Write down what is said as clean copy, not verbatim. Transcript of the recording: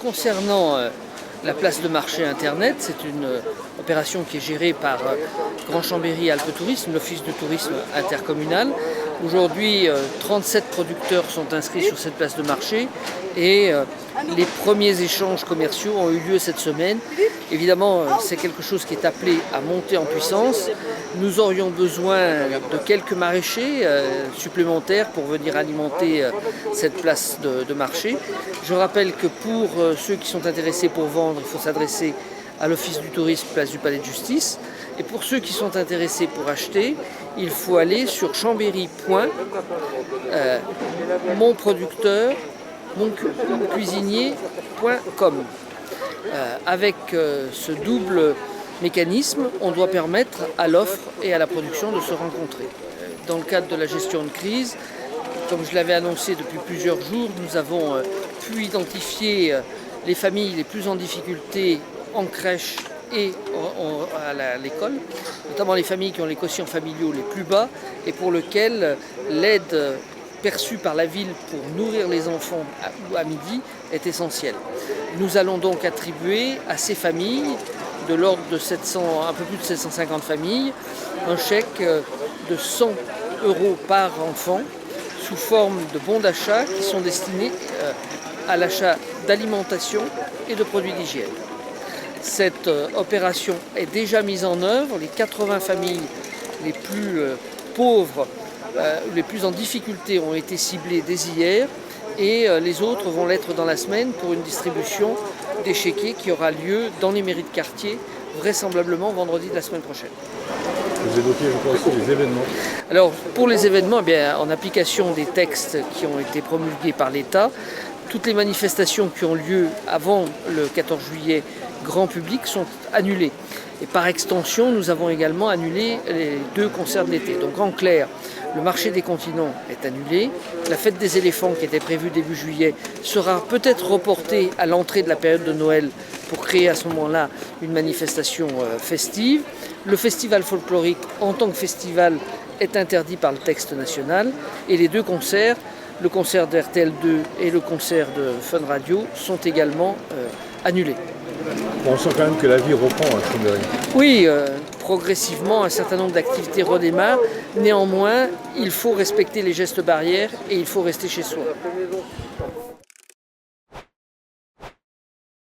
Concernant la place de marché Internet, c'est une opération qui est gérée par Grand Chambéry Alpes Tourisme, l'office de tourisme intercommunal. Aujourd'hui, 37 producteurs sont inscrits sur cette place de marché et les premiers échanges commerciaux ont eu lieu cette semaine. Évidemment, c'est quelque chose qui est appelé à monter en puissance. Nous aurions besoin de quelques maraîchers supplémentaires pour venir alimenter cette place de marché. Je rappelle que pour ceux qui sont intéressés pour vendre, il faut s'adresser à l'Office du tourisme, place du Palais de Justice. Et pour ceux qui sont intéressés pour acheter, il faut aller sur chambéry.monproducteur.com. Avec ce double mécanisme, on doit permettre à l'offre et à la production de se rencontrer. Dans le cadre de la gestion de crise, comme je l'avais annoncé depuis plusieurs jours, nous avons pu identifier les familles les plus en difficulté en crèche et à l'école, notamment les familles qui ont les quotients familiaux les plus bas et pour lesquelles l'aide perçue par la ville pour nourrir les enfants à midi est essentielle. Nous allons donc attribuer à ces familles, de l'ordre de un peu plus de 750 familles, un chèque de 100 € par enfant sous forme de bons d'achat qui sont destinés à l'achat d'alimentation et de produits d'hygiène. Cette opération est déjà mise en œuvre. Les 80 familles les plus pauvres, les plus en difficulté ont été ciblées dès hier et les autres vont l'être dans la semaine pour une distribution des chéquiers qui aura lieu dans les mairies de quartier, vraisemblablement vendredi de la semaine prochaine. Vous évoquez, je crois, aussi les événements. Alors, pour les événements, en application des textes qui ont été promulgués par l'État, toutes les manifestations qui ont lieu avant le 14 juillet grand public sont annulées. Et par extension, nous avons également annulé les 2 concerts de l'été. Donc en clair, le marché des continents est annulé. La fête des éléphants qui était prévue début juillet sera peut-être reportée à l'entrée de la période de Noël pour créer à ce moment-là une manifestation festive. Le festival folklorique en tant que festival est interdit par le texte national et les 2 concerts, le concert de RTL2 et le concert de Fun Radio, sont également annulés. On sent quand même que la vie reprend à Chambéry. Oui, progressivement, un certain nombre d'activités redémarrent. Néanmoins, il faut respecter les gestes barrières et il faut rester chez soi.